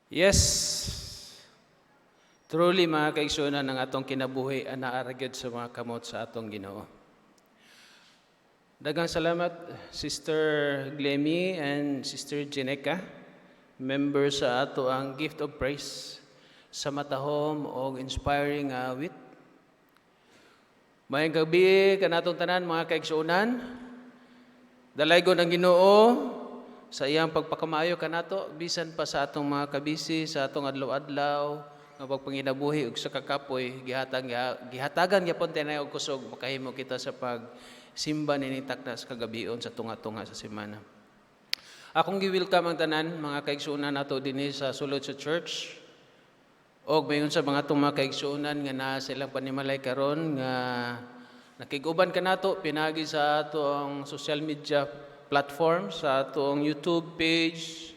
Yes, truly mga kaigsunan ng atong kinabuhi ang naaragid sa mga kamot sa atong Ginoo. Daghang salamat Sister Glemmy and Sister Jeneca, members sa ato ang Gift of Praise sa matahom o inspiring awit. Mayang gabi kanatong tanan mga kaigsunan. Dalaygon ang Ginoo sa iyang pagpakamayo kanato bisan pa sa atong mga kabisi sa atong adlaw-adlaw nga pagpanginabuhi ug sa kakapoy gihatagan gyapon tinay og kusog makahimo kita sa pagsimba nini takna sa kagabion sa tunga-tunga sa semana. Akong gi-welcome ang tanan mga kaigsunan nato dinhi sa sulod sa church og mayon sa mga atong mga kaigsunan nga naa silang panimalay karon nga nakiguban kanato pinagi sa atong social media platform sa atong YouTube page,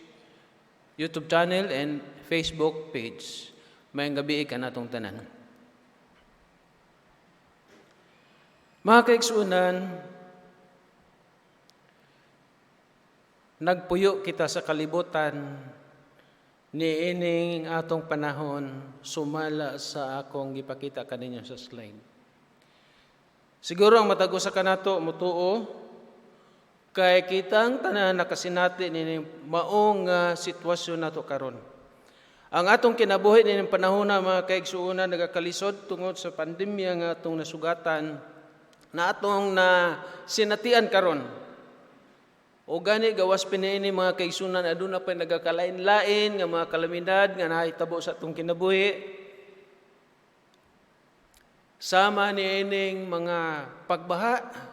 YouTube channel and Facebook page. Mayang gabi ka natong tanan. Mga kaigsunan, nagpuyo kita sa kalibutan ni ining atong panahon sumala sa akong gipakita kaninyo sa slide. Siguro ang matago sa kanato mutuo kay kitang tanan nakasinati ni maong sitwasyon nato karon. Ang atong kinabuhi ni panahon na mga kaigsuonan nagakalisod tungod sa pandemya nga atong nasugatan na atong na sinatian karon. O gani gawas piniini mga kaigsuonan aduna pa nagakalain-lain nga mga kalamidad nga nahitabo sa atong kinabuhi. Sama ni ining mga pagbaha,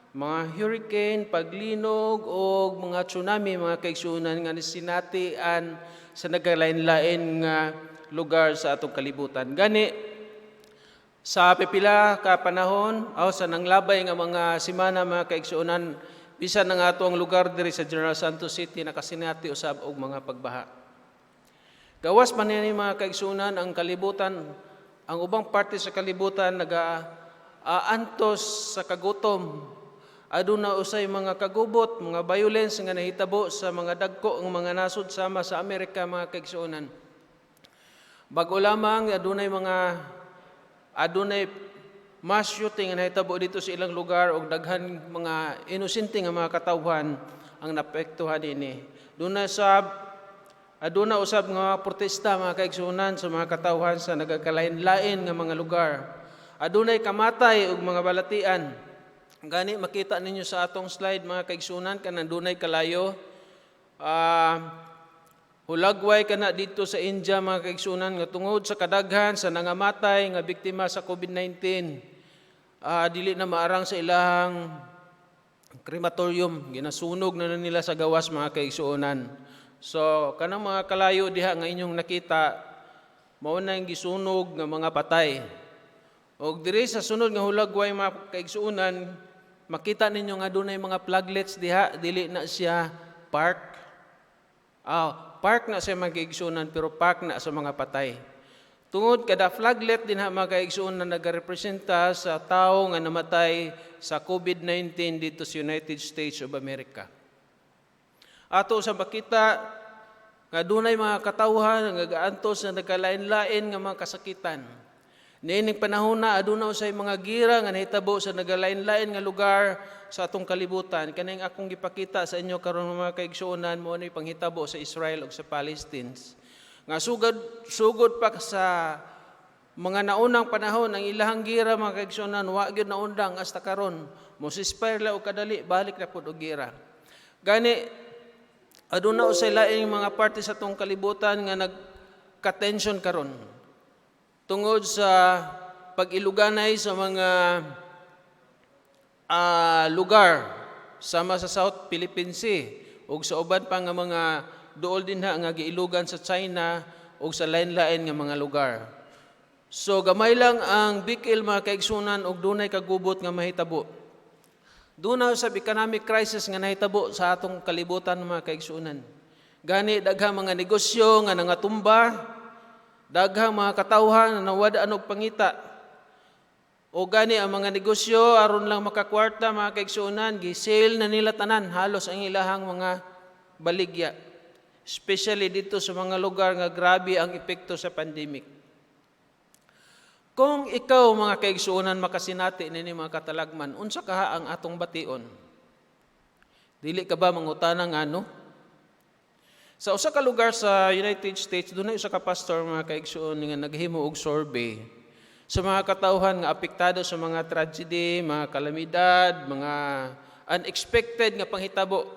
mga hurricane, paglinog o mga tsunami, mga kaigsunan nga sinatian sa nagalain-lain nga lugar sa atong kalibutan. Gani, sa pipila ka panahon, sa nanglabay nga mga semana, mga kaigsunan, bisan ng atong lugar diri sa General Santos City, nakasinati usab og mga pagbaha. Gawas man ni mga kaigsunan ang kalibutan, ang ubang parte sa kalibutan naga-aantos sa kagutom. Aduna usay mga kagubot, mga violence nga nahitabo sa mga dagko ng mga nasod sama sa Amerika, mga kaigsuonan. Bago lamang adunay mass shooting nga nahitabo dito sa ilang lugar og daghan mga inosente nga mga katawhan ang naapektuhan ini. Aduna usab nga protesta, mga kaigsuonan, sa mga katawhan sa nagakalain-lain nga mga lugar. Adunay kamatay og mga balatian. Gani makita ninyo sa atong slide, mga kaigsunan, kanang dunay kalayo. Hulagway kana dito sa India, mga kaigsunan, nga tungod sa kadaghan sa nangamatay nga biktima sa COVID-19. Dili na maarang sa ilahang crematorium, ginasunog na nila sa gawas, mga kaigsunan. So kanang mga kalayo diha nga inyong nakita, mao na yung gisunog nga mga patay. Og diri sa sunod nga hulagway, mga kaigsuunan, makita ninyo nga dunay mga pluglets diha, dili na siya park. Park na siya mga kaigsuunan, pero park na sa mga patay. Tungod kada flaglet din mga kaigsuunan nagarepresenta sa tao nga namatay sa COVID-19 dito sa United States of America. Ato sa makita nga dunay mga katawhan nga gaantos na nagkalain-lain nga mga kasakitan. Niining panahon na aduna usay mga gira nga nahitabo sa nagalain-lain nga lugar sa atong kalibutan. Kaning akong gipakita sa inyo karon mga kaigsuonan mo ni panghitabo sa Israel ug sa Palestine. Nga sugod pa sa mga naunang panahon ang ilahang gira, mga kaigsuonan, wa gyud naundang hasta karon. Mosispire la og kadali balik na pud og gira. Gani aduna usay laing mga parte sa atong kalibutan nga nagka-tension karon. Tungod sa pag-iluganay sa mga lugar sama sa South Philippine Sea ug sa uban pa nga mga duol dinha nga giilugan sa China ug sa lain-lain nga mga lugar. So gamay lang ang bikil, mga kaigsunan, ug dunay kagubot nga mahitabo. Duna sa economic crisis nga nahitabo sa atong kalibutan, mga kaigsunan. Gani daghang mga negosyo nga nangatumba, daghang mga katawhan na nawad-an og pangita. O gani ang mga negosyo aron lang makakwarta, mga kaigsuonan, gi-sale na nila tanan halos ang ilahang mga baligya. especially dito sa mga lugar nga grabe ang epekto sa pandemic. Kung ikaw mga kaigsuonan makasinati nini mga katalagman, unsa kaha ang atong bation? Dili ka ba mangutana nga ano? Sa usa ka lugar sa United States, doon na usa ka pastor mga kaigsuon nga naghimo og survey sa mga katawhan nga apektado sa mga tragedy, mga kalamidad, mga unexpected nga panghitabo.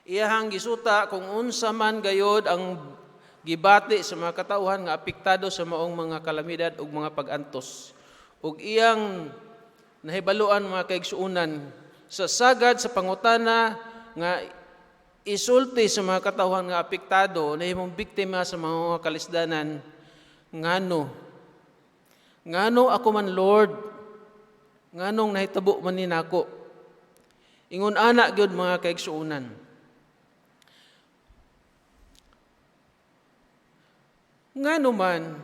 Iyahang gisuta kung unsa man gayod ang gibati sa mga katawhan nga apektado sa maong mga kalamidad ug mga pag-antos. Ug iyang nahibaluan mga kaigsuonan sa sagad sa pangutana nga isulti sa mga katawhan nga apektado na himong biktima sa mga kalisdanan, ngano ako man Lord, nganong nahitabo man ni nako. Ingon ana gyud mga kaigsuonan. Ngano man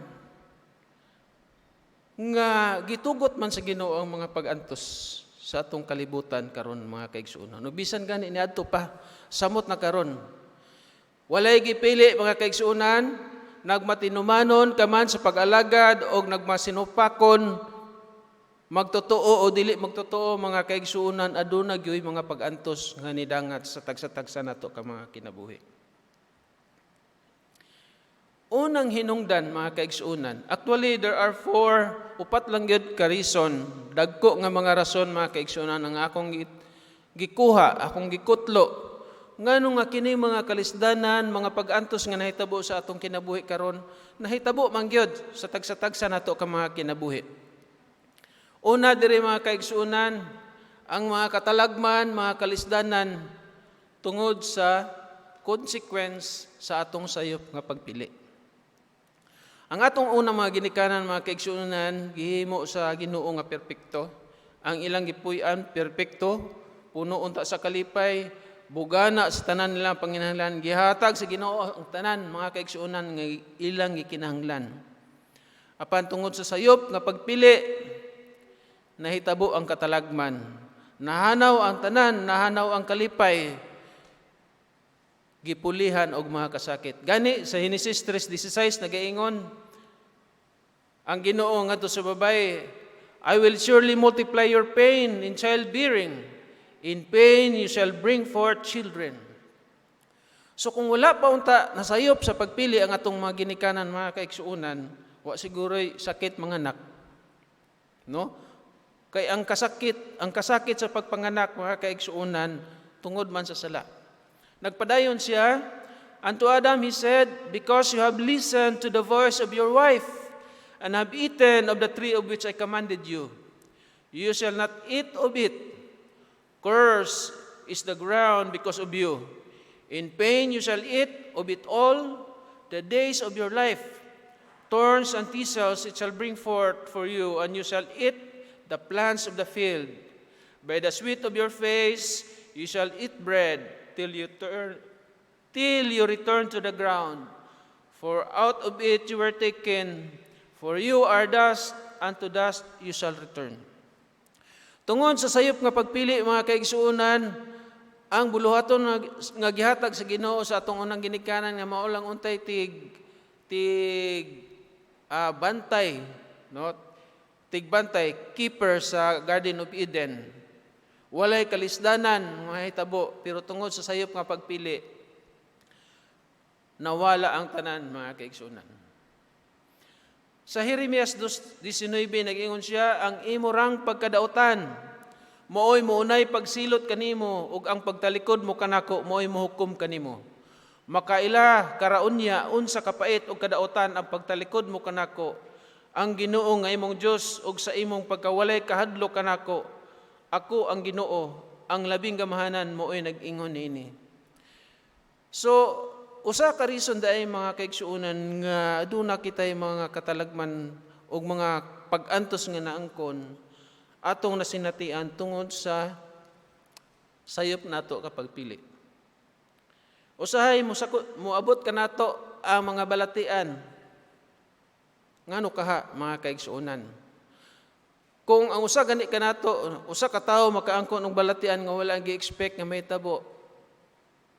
nga gitugot man sa Ginoo ang mga pag-antos sa atong kalibutan karon mga kaigsuonan. No bisan gani niadto pa samot na karon. Walay gipili mga kaigsuonan, nagmatinumanon ka man sa pag-alagad o nagmasinupakon, magtotoo o dili magtotoo mga kaigsuonan, aduna gyoy mga pag-antos nga nidangat sa tagsa-tagsa nato ka mga kinabuhi. Unang hinungdan mga kaigsuonan, actually there are upat lang gyud ka reason, dagko nga mga rason mga kaigsuonan ang akong gikuha, akong gikutlo. Ngano nga kini mga kalisdanan, mga pag-antos nga nahitabo sa atong kinabuhi karon, nahitabo man gyud sa tagsa-tagsa nato ka mga kinabuhi. Una diri mga kaigsuonan, ang mga katalagman, mga kalisdanan tungod sa consequence sa atong sayop nga pagpili. Ang atong unang mga ginikanan, mga kaigsuonan, gihimo sa Ginoo nga perpekto. Ang ilang gipuy-an perpekto, puno unta sa kalipay, bugana sa tanan nilang panginahanglan, gihatag sa Ginoo ang tanan mga kaigsuonan nga ilang gikinahanglan. Apan tungod sa sayop nga pagpili, nahitabo ang katalagman. Nahanaw ang tanan, nahanaw ang kalipay, gipulihan og mga kasakit. Gani sa Genesis 3:16 nagaingon ang Ginoo ngadto sa babae, I will surely multiply your pain in childbearing. In pain you shall bring forth children. So kung wala pa unta nasayop sa pagpili ang atong mga ginikanan mga kaigsuonan, wa siguro'y sakit manganak. No? Kay ang kasakit sa pagpanganak mga kaigsuonan tungod man sa sala. Nagpadayon siya, unto Adam he said, because you have listened to the voice of your wife and have eaten of the tree of which I commanded you, you shall not eat of it. Cursed is the ground because of you. In pain you shall eat of it all the days of your life. Thorns and thistles it shall bring forth for you, and you shall eat the plants of the field. By the sweat of your face you shall eat bread till you return to the ground. For out of it you were taken, for you are dust, and to dust you shall return. Tungod sa sayop nga pagpili mga kaigsuonan, ang buluhaton nga gihatag sa Ginoo sa atong unang ginikanan nga mao lang untay bantay, no? Tigbantay, keeper sa Garden of Eden. Walay kalisdanan mga hitabo, pero tungod sa sayop nga pagpili, nawala ang tanan mga kaigsuonan. Sa Jeremias 2:19 nag-ingon siya, ang imo rang pagkadautan mooy muunay pagsilot kanimo ug ang pagtalikod mo kanako mooy mohukom kanimo. Makaila karaunya unsa kapait ug kadautan ang pagtalikod mo kanako. Ang Ginoo nga imong Dios ug sa imong pagkawalay kahadlo kanako, ako ang Ginoo, ang labing gamahanan mooy nag-ingon niini. So usa ka reason daay mga kaigsuonan nga aduna kitay mga katalagman o mga pag-antos nga naangkon atong nasinatian tungod sa sayop nato kapag pili. Usahay moabot ka nato ang mga balatian. Ngano kaha mga kaigsuonan? Kung ang usa gani ka nato, usa ka tawo makaangkon og balatian nga wala gi-expect nga may tabo,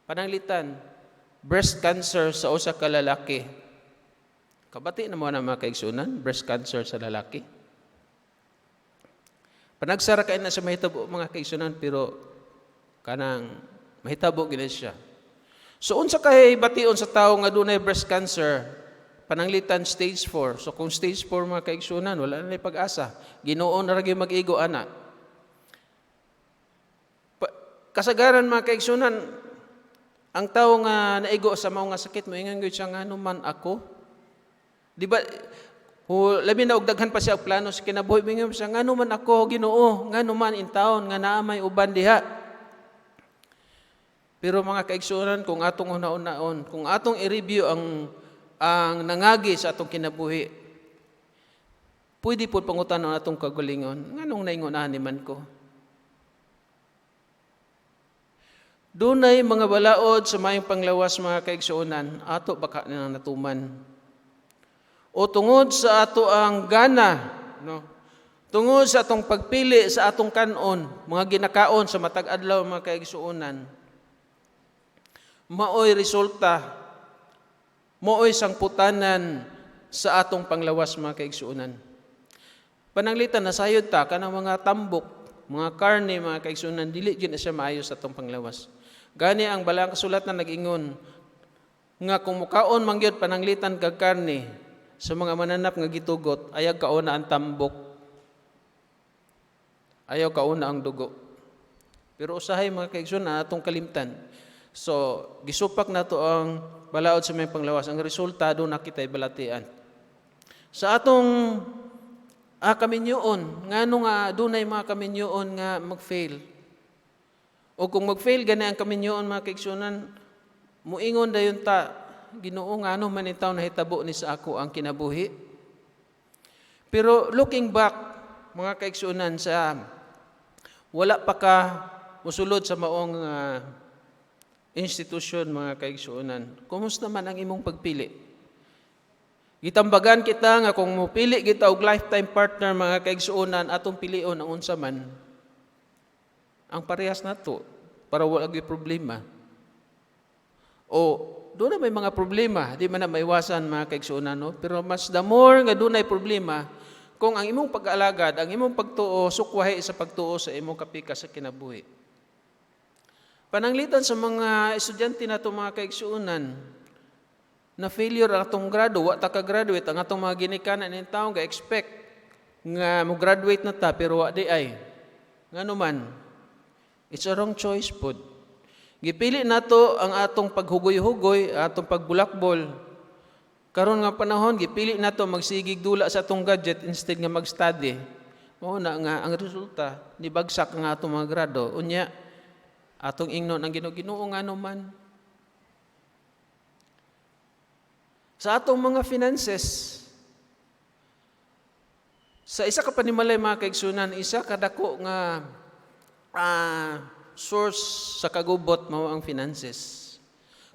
pananglitan, breast cancer sa usa ka lalaki. Kabati na mo na mga kaigsunan, breast cancer sa lalaki. Panagsara kayo na sa mahitabo mga kaigsunan, pero kanang mahitabo gina siya. So unsa kay bation sa tao nga dunay breast cancer, pananglitan stage 4. So kung stage 4 mga kaigsunan, wala na pag-asa. Ginoo na ra gyud mag-igo ana. Kasagaran mga kaigsunan, ang tao nga naigo sa mao nga sakit mo ingon gyud siya ngano man ako. Di ba labi na og daghan pa siya og plano sa kinabuhi, ingon siya ngano man ako Ginoo, ngano man in taon nga naa may uban diha. Pero mga kaigsunan, kung atong una-unaon, kung atong i-review ang nangagi sa atong kinabuhi, pwede po pangutanon atong kagalingon, nganong naingunahan ni man ko? Dunay mga balaod sa mayong panglawas mga kaigsuonan, ato baka na natuman. O tungod sa ato ang gana, no? Tungod sa atong pagpili sa atong kanon, mga ginakaon sa matag adlaw mga kaigsuonan, maoy resulta, maoy sangputanan sa atong panglawas mga kaigsuonan. Pananglitan nasayod ta kanang mga tambok, mga karne mga kaigsuonan, dili gyud na siya maayo sa atong panglawas. Gani ang balang kasulat na nag-ingon nga kung mukaon mangyod pananglitan kag karne sa mga mananap nga gitugot, ayaw kauna ang tambok, ayaw kauna ang dugo. Pero usahay mga kaigsuonan atong kalimtan. So gisupak nato ang balaod sa may panglawas, ang resultado na kita'y balatian. Sa atong kaminyoon, ngano nga dunay mga kaminyoon nga mag-fail. O kung mag-fail gani ang kaminyoon mga kaigsuonan, muingon dayon ta, Ginoo ngano man itaw nahitabo ni sa ako ang kinabuhi. Pero looking back mga kaigsuonan, sa wala pa ka musulod sa maong institusyon mga kaigsuonan, kumusta man ang imong pagpili? Gitambagan kita nga kung mupili kita og lifetime partner mga kaigsuonan, atong pilion ang unsa man ang parehas nato para wala gyud problema. O doon na may mga problema, di man na maiwasan mga kaigsuonan, no? Pero mas the more nga doon ay problema, kung ang imong pag-alagad, ang imong pagtuo, sukwahi sa pagtuo sa imong kapika sa kinabuhi. Pananglitan sa mga estudyante nato mga kaigsuonan, na failure ang atong grado, wa ta ka-graduate, ang atong mga ginikanan ng taong ga-expect nga mo graduate na ta, pero wa di ay. Ngano man, it's a wrong choice po. Gipili nato ang atong paghugoy-hugoy, atong pagbulakbol. Karon nga panahon, gipili nato magsigig dula sa atong gadget instead nga mag-study. Mao na nga ang resulta, nibagsak ang atong mga grado. Unya, atong ingnon ang Ginoo ngano man. Sa atong mga finances, sa isa ka panimalay mga kaigsunan, isa kadako nga source sa kagubot mao ang finances.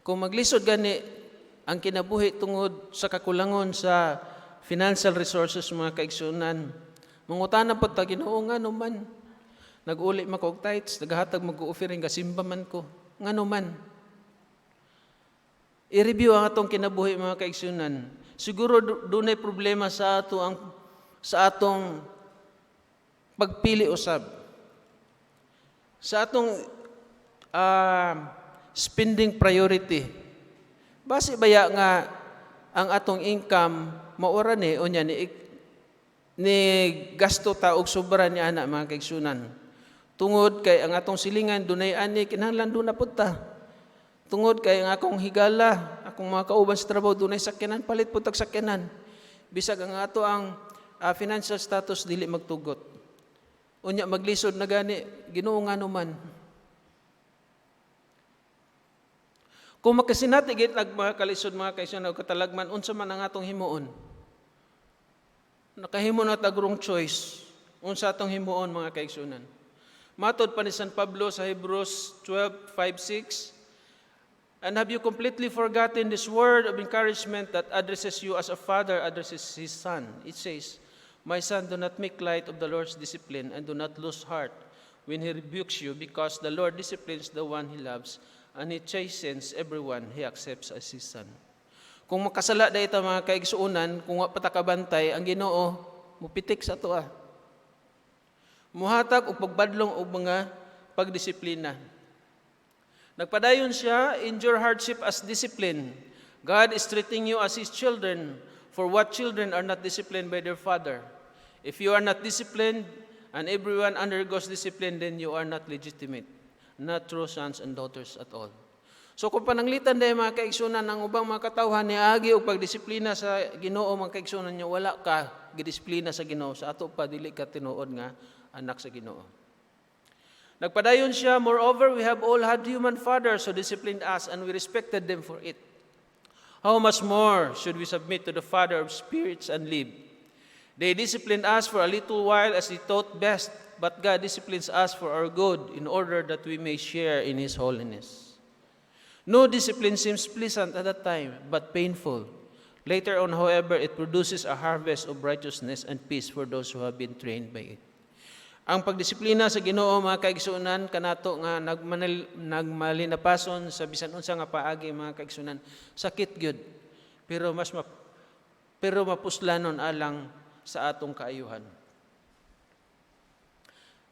Kung maglisod gani ang kinabuhi tungod sa kakulangon sa financial resources mga kaigsunan, mangutana po ta, Ginoo ngano man, nag-uli man ko og tithes, naghatag mag-offering kasimba man ko, ngano man. I-review ang atong kinabuhi mga kaigsunan. Siguro dunay problema sa atong pagpili usab. Sa atong spending priority. Base baya nga ang atong income maura ni unya ni gasto ta og sobra ni ana mga kaigsunan. Tungod kay ang atong silingan dunay ani kinahanglan do na pud ta. Tungod kay ang akong higala, akong mga kauban sa trabaho dunay sakyanan, palit pud tag sakyanan. Bisag ang ato ang financial status dili magtugot. Unya maglisod na gani, Ginoo ngano man. Kung makasinati gid mga kalisod mga kaigsunan og katalagman, unsa man ang atong himuon? Nakahimo na tag wrong choice. Unsa atong himuon mga kaigsunan? Matod pa ni San Pablo sa Hebrews 12:5-6, and have you completely forgotten this word of encouragement that addresses you as a father addresses his son? It says, my son, do not make light of the Lord's discipline and do not lose heart when he rebukes you, because the Lord disciplines the one he loves and He chastens everyone He accepts as His son. Kung makasala da ita mga kaigsuunan, kung wa patakabantay, ang Ginoo mupitik sa ato. Muhatag og pagbadlong og mga pagdisiplina. Nagpadayon siya, endure hardship as discipline. God is treating you as His children, for what children are not disciplined by their father? If you are not disciplined, and everyone undergoes discipline, then you are not legitimate, not true sons and daughters at all. So kung pananglitan dahil mga kaigsunan ang ubang mga katawhan ni agi o pagdisiplina sa Ginoo mga kaigsunan niya, wala ka gidisiplina sa Ginoo, sa ato pa dili ka tinuod nga anak sa Ginoo. Nagpadayon siya, moreover, we have all had human fathers who disciplined us and we respected them for it. How much more should we submit to the Father of spirits and live? They disciplined us for a little while as He thought best, but God disciplines us for our good in order that we may share in His holiness. No discipline seems pleasant at that time, but painful. Later on, however, it produces a harvest of righteousness and peace for those who have been trained by it. Ang pagdisiplina sa Ginoo mga kaigsunan kanato nga nagmalinapason sa bisan unsa nga paagi mga kaigsunan, sakit gyud. Pero mapuslanon alang sa atong kaayuhan.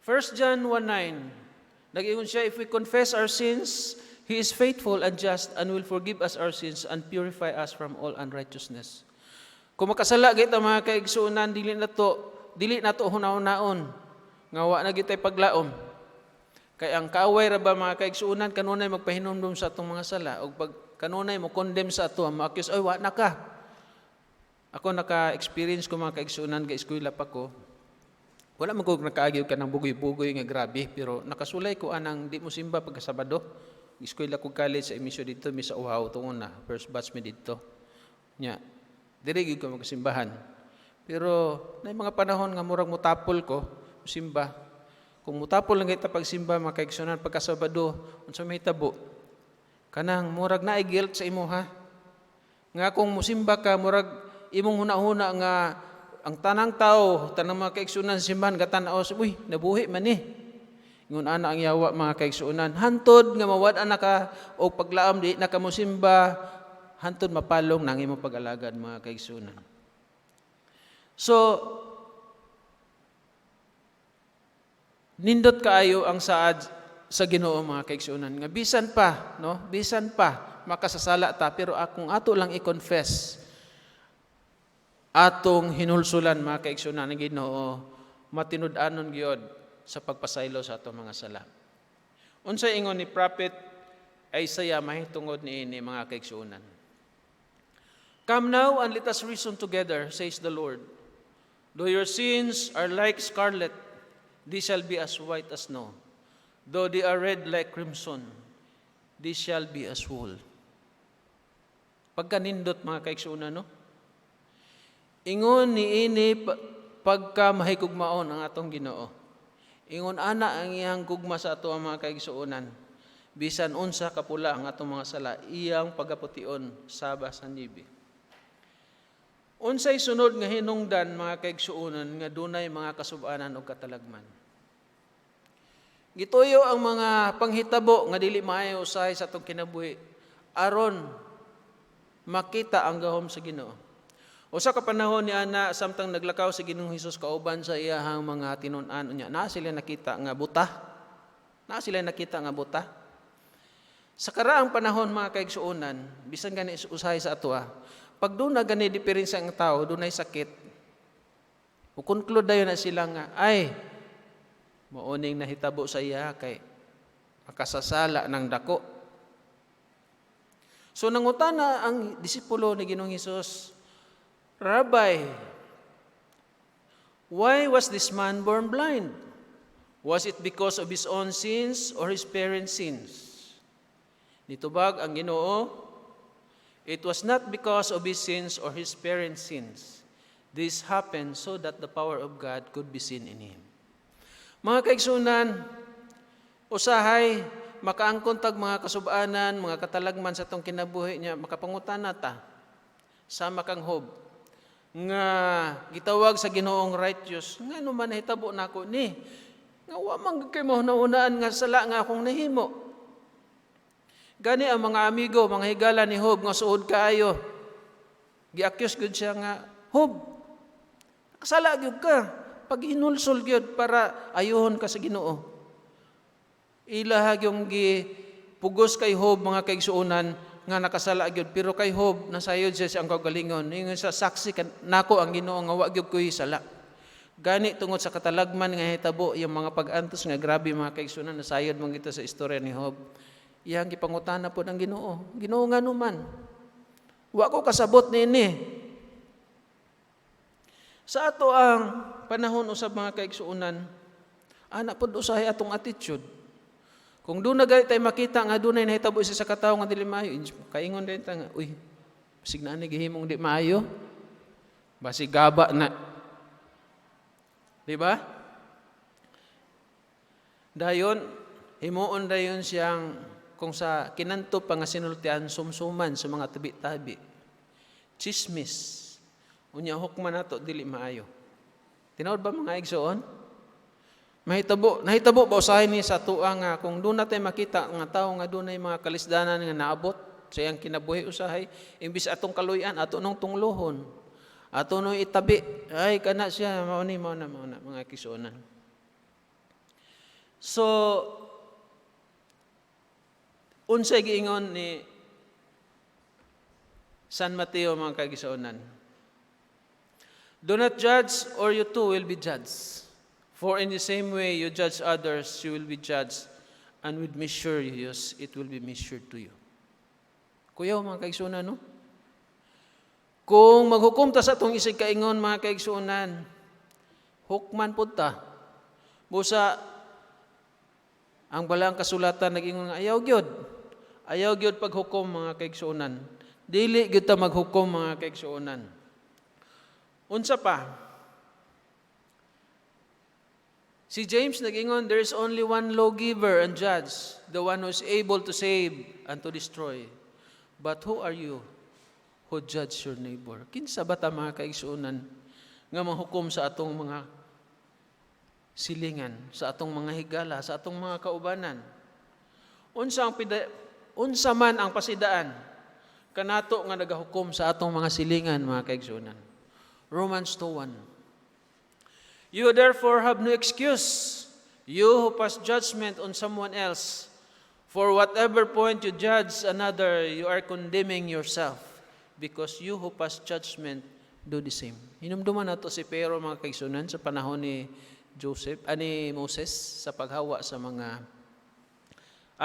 1 John 1:9, nag-ingon siya, if we confess our sins, He is faithful and just and will forgive us our sins and purify us from all unrighteousness. Kung makasala kita mga kaigsunan, dili na to hunaon-naon, nga wa na gitay paglaom. Kay ang kaaway ra ba mga kaigsunan, kanunay magpahinumdum sa atong mga sala, o pag kanunay mo condemn sa ato, ma-accuse, ay wa na ka. Ako naka-experience ko mga kaigsunan, ka-eskwela pa ko, wala man ko nakaagyo ka ng bugoy-bugoy nga grabe, pero nakasulay ko anang di mo simba pagka Sabado. Eskwela ko college sa emisyon dito, mi sa Uhaw, tungon na, first batch mi dito. Nya, dirigid ko magsimbahan. Pero, na mga panahon nga murag mutapol ko, simba. Kung mutapol lang kita pagsimba, mga kaigsunan, pagka Sabado, unsa may tabo, kanang murag na guilt sa imo ha. Nga kung musimba ka, murag imong huna-huna nga ang tanang tao, tanang mga kaigsunan simbahan, gatanaw, uy, nabuhi man eh. Ngun ana ang yawa mga kaigsuunan, hantod nga mawad-an ka o paglaam di na kamo simba, hantod mapalong nang imong pag-alagad mga kaigsuunan. So nindot kaayo ang saad sa Ginoo mga kaigsuunan nga bisan pa makasasala ta, pero akong ato lang i-confess atong hinulsulan mga kaigsuunan ng Ginoo, matinud-anon gyud sa pagpasaylo sa atong mga sala. Unsay ingon ni Prophet Isaiah mahitungod niini mga kaigsuunan. Come now and let us reason together, says the Lord. Though your sins are like scarlet, they shall be as white as snow. Though they are red like crimson, they shall be as wool. Pagkanindot mga kaigsuunan, no? Ingon niini pagka mahigugmaon ang atong Ginoo. Ingon ana ang iyang gugma sa ato ang mga kaigsuonan. Bisan unsa kapula ang atong mga sala, iyang pagapution saba sa nibi. Unsay sunod nga hinungdan mga kaigsuonan nga dunay mga kasub-anan o katalagman. Gituyo ang mga panghitabo nga dili maayo usahay sa atong kinabuhi aron makita ang gahom sa Ginoo. Usa ka panahon ni ana samtang naglakaw si Ginoong Hesus kauban sa iyahang mga tinun-an unya, na sila nakita nga buta. Sa karaang panahon mga kaigsuonan, bisan gani usahay sa ato, pag doon na gani diferensya ang tao, doon ay sakit, ukonclude dayon na sila nga, ay, mauning nahitabo sa iya kay makasasala ng dako. So nangutana ang disipulo ni Ginoong Hesus, Rabbi, why was this man born blind? Was it because of his own sins or his parents' sins? Nitubag ang Ginoo, it was not because of his sins or his parents' sins. This happened so that the power of God could be seen in him. Mga kaigsunan, usahay, makaangkon tag mga kasub-anan, mga katalagman sa tong kinabuhi niya, makapangutana ta, sama kang Hob, nga gitawag sa Ginoong righteous, nga naman nahitabo nako ni, nga wa man kay mahunaunaan nga sala nga akong nahimo. Gani ang mga amigo, mga higala ni Job nga suod kaayo. Gi-accuse gud siya nga, Job, kasala gyud ka. Pag hinulsol gyud para ayohon ka sa Ginoo. Ilaha yung pugos kay Job mga kaigsuonan nga nakasala gyud, pero kay Job nasayod siya siyang kagalingon. Ingon sa saksi nako ang Ginoo nga wa gyud ko'y sala. Gani tungod sa katalagman nga hitabo yung mga pag-antos nga grabe mga kaigsuonan, nasayod man kita sa istorya ni Job. Iyang gipangutana po ng Ginoo. Ginoo nga naman, wa ko kasabot niini. Sa ato ang panahon usab mga kaigsuonan, ana pod usahay atong attitude. Kung doon na tayo makita nga doon ay nahitabo isa sa katao nga dili maayo, kaingon din ta nga, uy, basig na ni gihimong di maayo. Basig gaba na. Di ba? Dayon, himuon dayon siyang kung sa kinanto pa nga sinultian sumsuman sa mga tabi-tabi. Chismis. Unya hukman nato dili maayo. Tinuod ba mga igsoon? Nahitabo ba usahay ni sa tuwa nga kung doon natin makita nga tao nga doon ay mga kalisdanan nga naabot sa iyang kinabuhi usahay, imbis atong kaluyan, ato nung tunglohon, ato nung itabi, ay kana siya, mauna mga kisuonan. So, unsay giingon ni San Mateo mga kagisuonan, do not judge or you too will be judged. For in the same way you judge others, you will be judged, and with measure you use, it will be measured to you. Kuyaw mga kaigsunan, no? Kung maghukom ta sa atong isig kaingon mga kaigsunan, hukman po ta. Busa, ang balang kasulatan nag-ingon nga, ayaw gyud paghukom mga kaigsunan. Dili gyud ta maghukom mga kaigsunan. Unsa pa? Si James nag-ingon, there is only one lawgiver and judge, the one who is able to save and to destroy. But who are you who judge your neighbor? Kinsa ba ta mga kaigsuonan nga mahukom sa atong mga silingan, sa atong mga higala, sa atong mga kaubanan? Unsa man ang pasidaan kanato nga nagahukom sa atong mga silingan mga kaigsuonan? Romans 2:1. You therefore have no excuse, you who pass judgment on someone else. For whatever point you judge another, you are condemning yourself, because you who pass judgment do the same. Hinumduman nato si Pero mga kaigsunan sa panahon ni Moses sa paghawa sa mga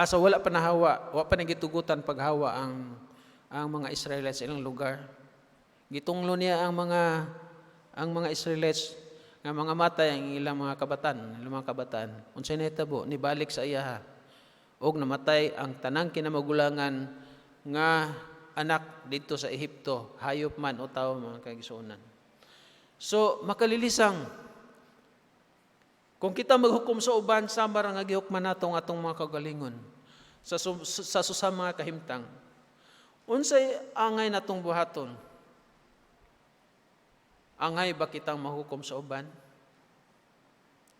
so wala pa nahawa, wala pa nagitugutan paghawa ang mga Israelites sa ilang lugar. Gitunglo niya ang mga Israelites nga mga matay ang ilang mga kabataan. Unsay nahitabo nibalik sa iyaha og namatay ang tanang kinamagulangan nga anak dito sa Ehipto, hayop man o tao mga kaigsuonan. So makalilisang kung kita maghukom sa uban, samar nga gihukman natong atong mga kagalingon sa susam mga kahimtang. Unsay angay natong buhaton? Angay ba kitang mahukom sa uban?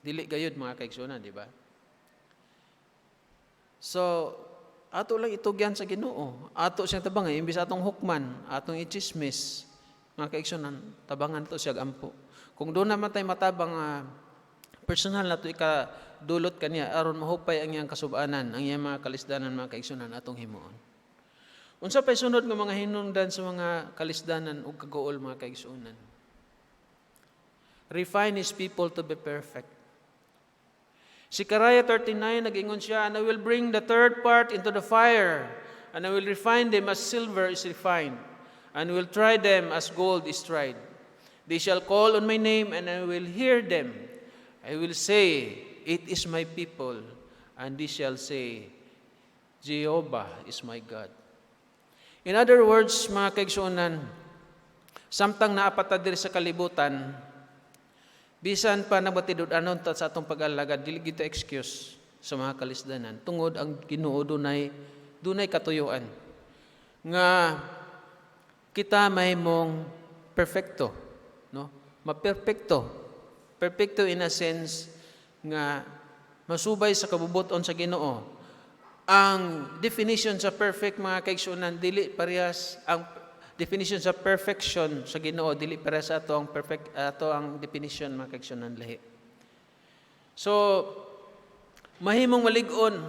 Dili gayud mga kaigsuonan, di ba? So, ato lang itugyan sa Ginoo. Ato siyang tabangan, imbis atong hukman, atong ichismis, mga kaigsuonan, tabangan to siya ampo. Kung doon naman tayo matabang personal na to ikadulot kaniya, aron mahupay ang iyang kasubanan, ang iyang mga kalisdanan, mga kaigsuonan, atong himuon. Unsa pa'y sunod ng mga hinungdan sa mga kalisdanan o kagool, mga kaigsuonan? Refine His people to be perfect. Zechariah 39, nag-ingon siya, and I will bring the third part into the fire, and I will refine them as silver is refined, and will try them as gold is tried. They shall call on my name, and I will hear them. I will say, it is my people, and they shall say, Jehovah is my God. In other words, mga kaigsuonan, samtang naapatadir sa kalibutan, bisan pa nabatidod anon ta sa atong pag-alagad, dili kita excuse sa mga kalisdanan. Tungod ang Ginoo dunay katuyuan nga kita mahimong perfecto, no? Maperfecto. Perfecto in a sense nga masubay sa kabubuton sa Ginoo. ang definition sa perfect, mga kaigsunan, dili parehas ang definition sa perfection sa Ginoo, dili parehas sa ato ang perfect, ato ang definition, mga kaigsunan, lahi. So mahimong malig-on,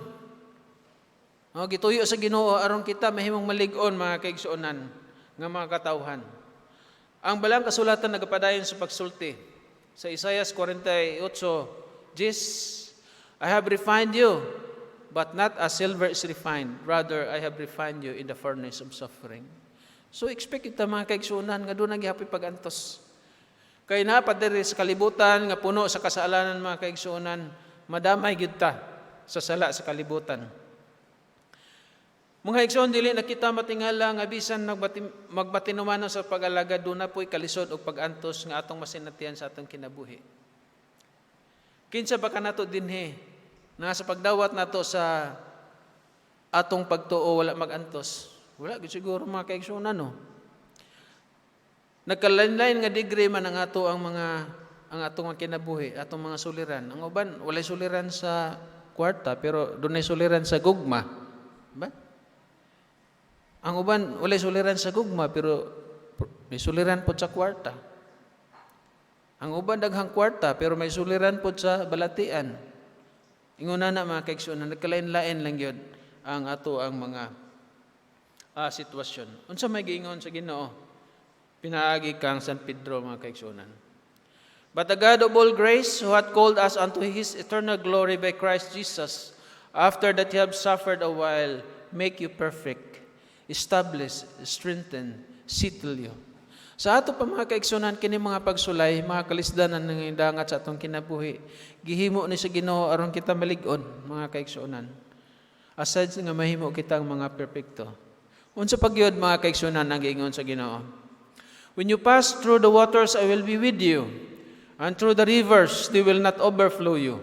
gituyo sa Ginoo aron kita mahimong malig-on, mga kaigsunan, nga mga katawhan. Ang balang kasulatan nagapadayon sa pagsulti sa Isaiah 48:10, I have refined you, but not as silver is refined. Rather, I have refined you in the furnace of suffering. So, expect kita, mga kaigsunan, nga doon naghihapoy pag-antos. Kaya napadiri sa kalibutan, nga puno sa kasalanan, mga kaigsunan, madamay gyud ta sa sala sa kalibutan. Mga igsoon, dili na kita matingala nga bisan magbatinumano sa pag-alaga, doon na po'y kalisod o pag-antos nga atong masinatian sa atong kinabuhi. Kinsa ba ka nato dinhi na sa pagdawat nato sa atong pagtuo wala mag-antos? Wala siguro, mga kaigsunan, no? Nagkalain-lain nga degree man ang ato ang atong kinabuhi, atong mga suliran. Ang uban walay suliran sa kwarta pero dunay suliran sa gugma, ba? Ang uban walay suliran sa gugma pero may suliran pod sa kwarta. Ang uban daghang kwarta pero may suliran pod sa balatian. Inguna na, mga kaigsunan, nagkalain-lain lang yun ang ato ang mga sitwasyon. Unsa may giingon sa Ginoo? Pinaagi kang San Pedro, mga kaigsunan. But the God of all grace, who hath called us unto His eternal glory by Christ Jesus, after that ye have suffered a while, make you perfect, establish, strengthen, settle you. Sa ato pa, mga kaigsunan, kini mga pagsulay, mga kalisdanan ng indangat sa atong kinabuhi, gihimo ni sa Ginoo aron kita malig-on, mga kaigsunan. Aside nga mahimo kita ang mga perpekto. Unsa pagyud, mga kaigsunan, ang giingon sa Ginoo? When you pass through the waters, I will be with you, and through the rivers, they will not overflow you.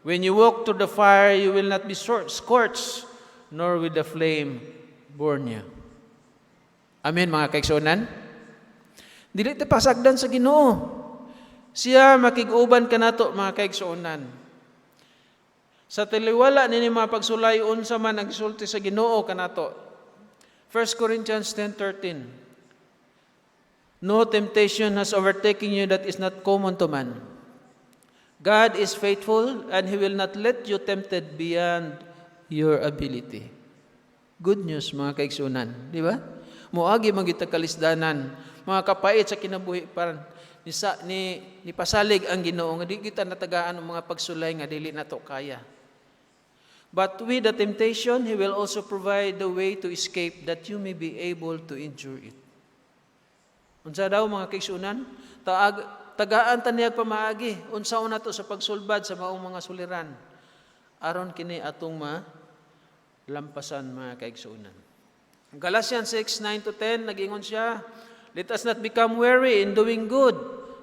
When you walk through the fire, you will not be scorched, nor will the flame burn you. Amen, mga kaigsunan. Dili ta pasagdan sa Ginoo. Siya makig-uban kanato, mga kaigsunan. Sa tiliwala nini mga pagsulay unsa man ang gisulti sa Ginoo kanato. 1 Corinthians 10:13. No temptation has overtaken you that is not common to man. God is faithful and He will not let you tempted beyond your ability. Good news, mga kaigsunan, di ba? Muagi magita kalisdanan, mga kapait sa kinabuhi paran ni pasalig ang Ginoo nga di kita natagaan ang mga pagsulay nga dili nato kaya. But with the temptation, He will also provide the way to escape that you may be able to endure it. Unsa daw, mga kaigsunan? Tagaan ta niyag pamaagi, unsaon nato sa pagsulbad sa maong mga suliran. Aron kini atong lampasan, mga kaigsunan. Galatians 6:9-10, nag-ingon siya, let us not become weary in doing good,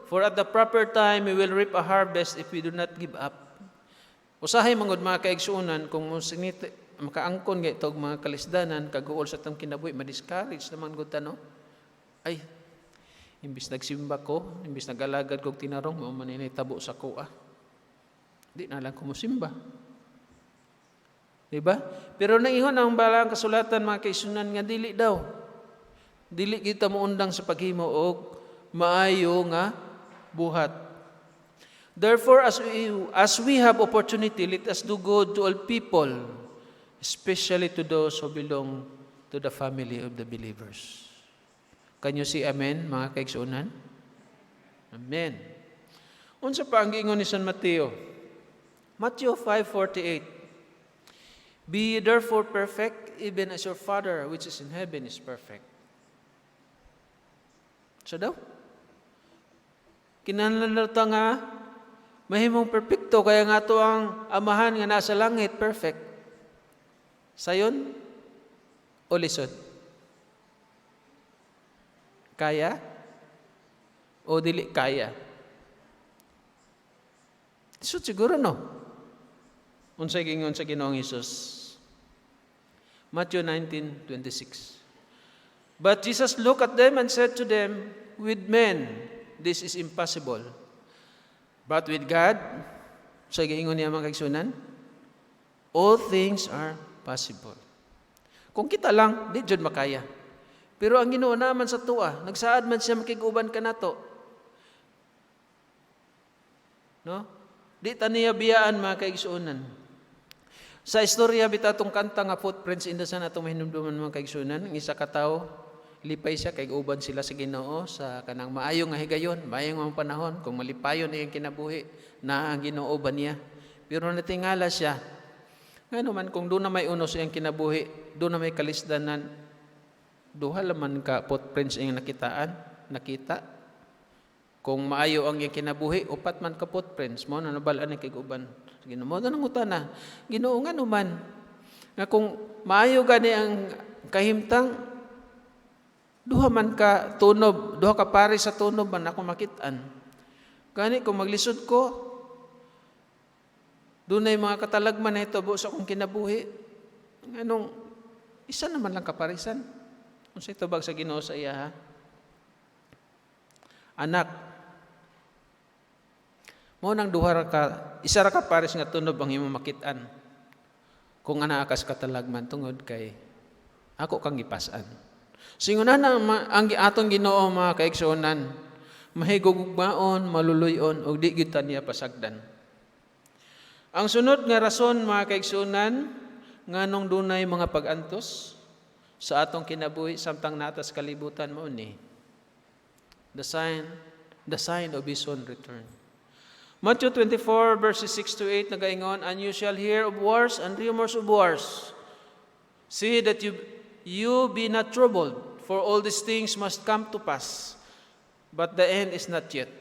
for at the proper time we will reap a harvest if we do not give up. Usahay mangod, mga kaigsunan, kung makaangkon nga itog mga kalisdanan, kaguol sa tang kinabuhi, ma-discourage naman gud ta, no? Ay, imbis nagsimba ko, imbis nagalagad kog tinarong, mao man ini tabo sa kuha. Di na lang ko mosimba. Diba? Pero naingon ang balang kasulatan, mga kaigsunan, nga dili daw. Dili kita muundang sa paghimo og maayo nga buhat. Therefore, as we have opportunity, let us do good to all people, especially to those who belong to the family of the believers. Can you say amen, mga kaigsunan? Amen. Unsa pa ang giingon ni San Mateo? Matthew 5:48. Be ye therefore perfect, even as your Father which is in heaven is perfect. So daw, kinahanglan ta nga mahimong perpekto, kaya nga to ang amahan nga nasa langit perfect. Sayon o lisod? Kaya o dili kaya? So siguro, no? Unsay gingon sa Ginoong Hesus? Matthew 19:26. But Jesus looked at them and said to them, with men this is impossible, but with God, sa gingon niya, mga kaigsunan, all things are possible. Kung kita lang, di jud makaya. Pero ang Ginoo naman sa tuwa, nagsaad man siya makiguban kanato. No? Di ta niya biyaan mga kaigsuonan. Sa istorya bitatong kanta nga Footprints in the Sun atong mahinumduman mga kaigsuonan, ang isa ka tawo lipay siya kay uban sila sa Ginoo sa kanang maayong nga higayon, maayong mga panahon kung malipayon iyang kinabuhi na ang Ginoo ba niya. Pero natingala siya. Ngano man kung doon na may unos iyang kinabuhi, doon na may kalisdanan, duha laman ka footprints iyang nakita. Kung maayo ang iyang kinabuhi, upat man ka footprints mo na nabalaan ni kay uban. Ginoo mo nang utana. Ginoo ngano man nga kung maayo gani ang kahimtang, duha man ka tunob, duha ka pare sa tunob man ako makit-an. Gani kung maglisod ko, dunay mga katalagman na ito sa akong kinabuhi. Anong isa naman lang kaparisan. Unsay tubag sa Ginoo sa iya ha? Anak. Mo nang duha ra ka, isa ra ka pares nga tunob ang imong makit-an. Kung ana akas katalagman tungod kay ako kang gipas-an. Singunan ang atong Ginoo mga kaigsuonan, mahigugmaon, maluluyon ug di gyud ta niya pasagdan. Ang sunod nga rason mga kaigsuonan nganong dunay mga pag-antos sa atong kinabuhi samtang natas kalibutan mo ni the sign of His own return. Matthew 24 verses 6 to 8 nagaingon, and you shall hear of wars and rumors of wars. See that you be not troubled, for all these things must come to pass, but the end is not yet.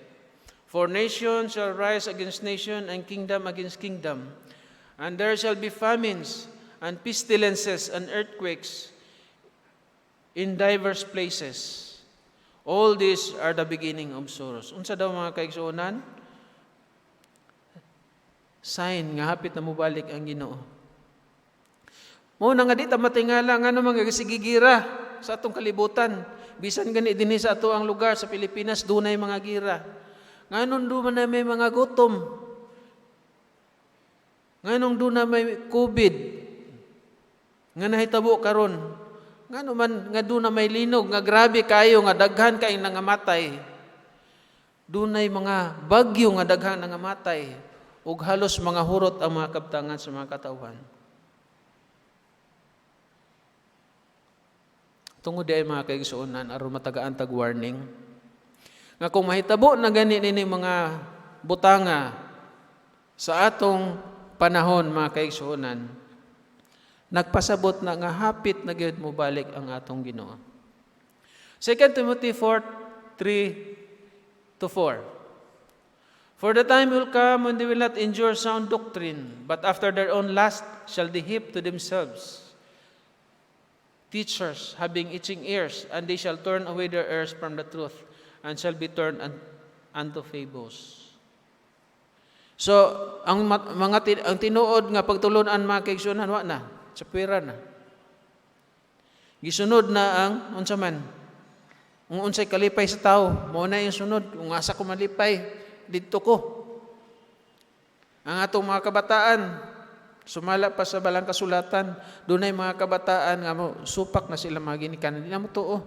For nation shall rise against nation, and kingdom against kingdom, and there shall be famines, and pestilences, and earthquakes in diverse places. All these are the beginning of sorrows. Unsa daw mga kaigsuonan? Sign nga hapit na mubalik ang Ginoo. Muna nga di ta matingala nga ano mga sigigira sa atong kalibutan. Bisan gani dinhi sa ato ang lugar sa Pilipinas dunay mga gira. Nganon do man na may mga gutom. Nganong do na may COVID. Nga nahitabo karon. Ngano man nga do na may linog nga grabe kayo nga daghan kay nangamatay. Dunay mga bagyo nga daghan nangamatay ug halos mga hurot ang mga kabtangan sa mga katawhan. Tungod ay mga kaigsuonan aron matagaan tag warning nga kung mahitabo na gani nini mga butanga sa atong panahon mga kaigsuonan, nagpasabot na nga hapit na gyud mo balik ang atong Ginoo. 2 Timothy 4:3-4. For the time will come when they will not endure sound doctrine, but after their own lust shall they heap to themselves teachers having itching ears, and they shall turn away their ears from the truth, and shall be turned unto fables. So, ang tinuod nga pagtulunan mga kaigsuonan wa na, sa pwera na. Gisunod na ang unsa man. Ang unsay kalipay sa tao, mao na yung sunod. Kung asa ko malipay, dito ko. Ang atong mga kabataan, sumala pa sa balang kasulatan, dunay mga kabataan nga mo supak na sila mga ginikanan. Di na mo tuo.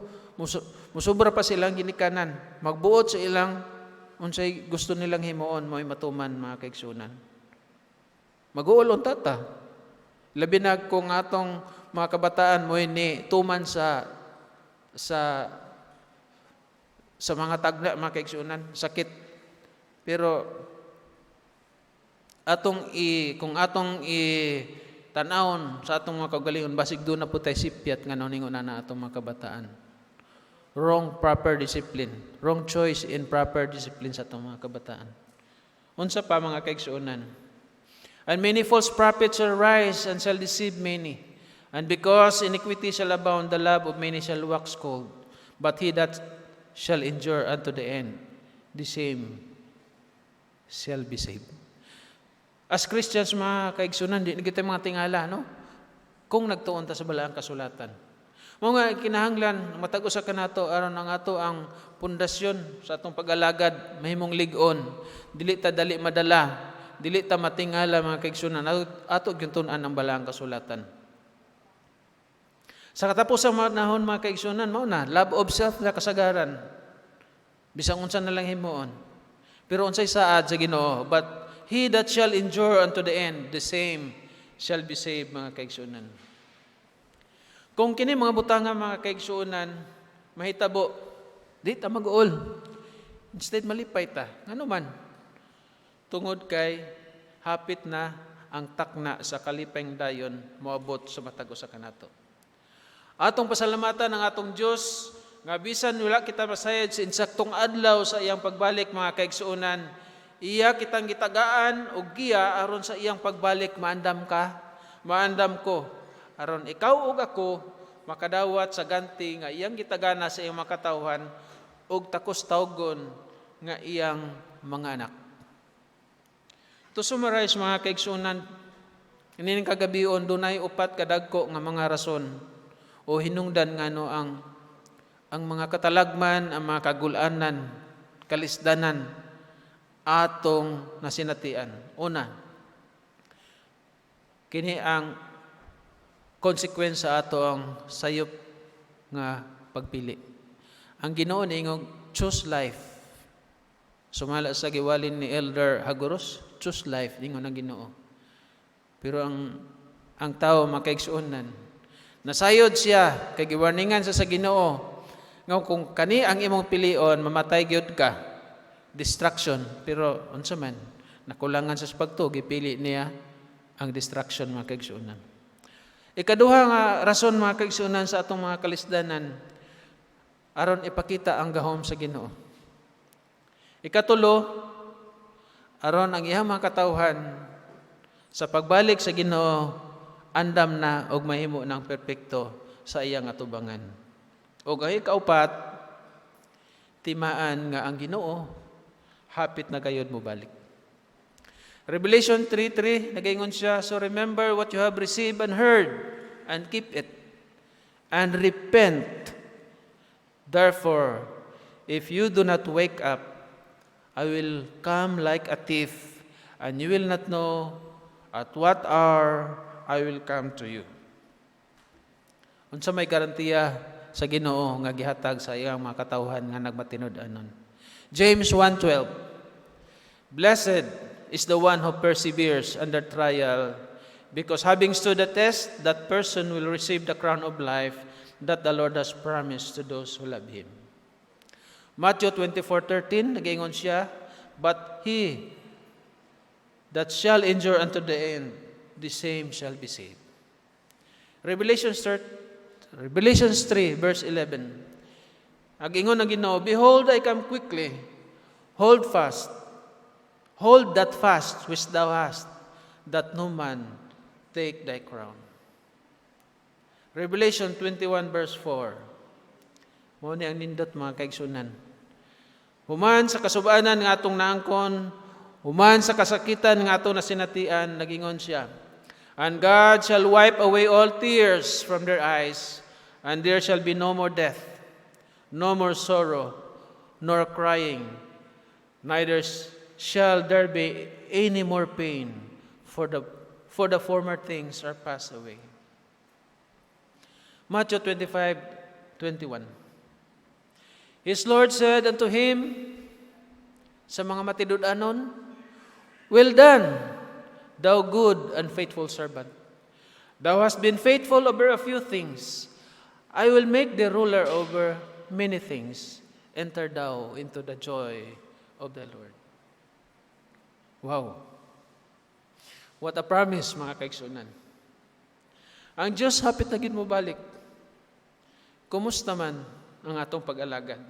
Musubra pa silang ginikanan. Magbuot sa ilang unsay gusto nilang himuon mo'y matuman mga kaigsunan. Mag-uulon tata. Labi na kung atong mga kabataan mo'y ni tuman sa mga tagna mga kaigsunan, sakit. Pero kung atong tanawon sa atong mga kaugalingon basig do na putay sipyat nga ningon na atong mga kabataan. Wrong proper discipline, wrong choice in proper discipline sa atong mga kabataan. Unsa pa mga kaigsuonan? And many false prophets shall rise and shall deceive many. And because iniquity shall abound, the love of many shall wax cold. But he that shall endure unto the end, the same shall be saved. As Christians, mga kaigsunan, di kita mga tingala, no? Kung nagtuon ta sa balaang kasulatan. Mga kinahanglan, matag-usa ka nato, aron ang ato ang pundasyon sa atong pag-alagad, mahimong lig-on, dili ta dali madala, dili ta matingala mga kaigsunan, ato gyuntunan ang balaang kasulatan. Sa katapusang manahon mga kaigsunan, mao na love of self na kasagaran. Bisang unsa na lang himuon. Pero unsay saad sa Ginoo, but he that shall endure unto the end, the same shall be saved mga kaigsunan. Kung kini mga butanga mga kaigsunan, mahitabo, di ta mag-uol. Instead malipay ta. Ngano man? Tungod kay hapit na ang takna sa kalipayng dayon moabot sa matag usa kanato. Atong pasalamatan ang atong Dios nga bisan wala kita masayod sa insaktong adlaw sa iyang pagbalik mga kaigsuonan, iya kitang gitagaan og giya aron sa iyang pagbalik maandam ko aron ikaw ug ako makadawat sa ganti nga iyang gitagana sa iyang makatawhan ug takos tawgon nga iyang mga anak. To summarize mga kaigsuonan, kining kagabion dunay upat kadagko nga mga rason o hinungdan ngano ang mga katalagman, ang mga kagulanan, kalisdanan atong nasinatian. Una, kini ang konsekwensya ato ang sayop nga pagpili. Ang Ginoo niingog choose life. Sumala sa giwalin ni Elder Hagoros, choose life ningon ang Ginoo. Pero ang tao makaigsuonan, nasayod siya kay giwarningan sa Ginoo nga kung kani ang imong pilion mamatay gyud ka, distraction. Pero unsa man nakulangan sa pagtuo gipili niya ang distraction mga kaigsuonan. Ikaduha nga rason mga kaigsuonan sa atong mga kalisdanan aron ipakita ang gahom sa Ginoo. Ikatulo, aron ang iyang mga katawhan sa pagbalik sa Ginoo andam na og mahimo ng perpekto sa iyang atubangan. Og ang ikaupat, timaan nga ang Ginoo hapit na gayud mo balik. Revelation 3:3 nagaingon siya, so remember what you have received and heard and keep it and repent. Therefore, if you do not wake up, I will come like a thief, and you will not know at what hour I will come to you. Unsa may garantiya sa Ginoo nga gihatag sa iyang mga katawhan nga nagmatinud-anon. James 1:12. Blessed is the one who perseveres under trial, because having stood the test, that person will receive the crown of life that the Lord has promised to those who love Him. Matthew 24:13, nagaingon siya, but he that shall endure unto the end, the same shall be saved. Revelation 3, verse 11. Agingon ang Ginoo, behold, I come quickly. Hold that fast which thou hast, that no man take thy crown. Revelation 21, verse 4. Mao ni ang nindot mga kaigsunan. Human sa kasubanan nga atong naangkon, human sa kasakitan nga atong nasinatian, nagingon siya, and God shall wipe away all tears from their eyes, and there shall be no more death, no more sorrow, nor crying, neither shall there be any more pain, for the former things are passed away. Matthew 25:21. His Lord said unto him, sa mga matinud-anon, well done, thou good and faithful servant. Thou hast been faithful over a few things. I will make thee ruler over many things. Enter thou into the joy of the Lord. Wow. What a promise, mga kaigsunan. Ang Diyos hapit na gid mo balik. Kumusta man ang atong pag-alagad?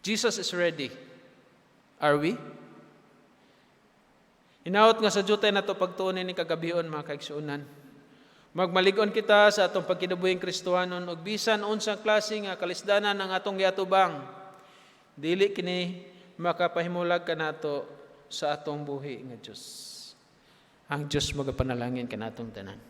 Jesus is ready. Are we? Hinaot nga sa jutay na ito pagtuunin ni kagabion mga kaigsuunan. Magmaligon kita sa atong pagkinabuhing Kristohanon ug bisan unsang klase nga kalisdanan ang atong giatubang. Dili kini makapahimulag kanato sa atong buhi nga Dios. Ang Dios magapanalangin kanatong tanan.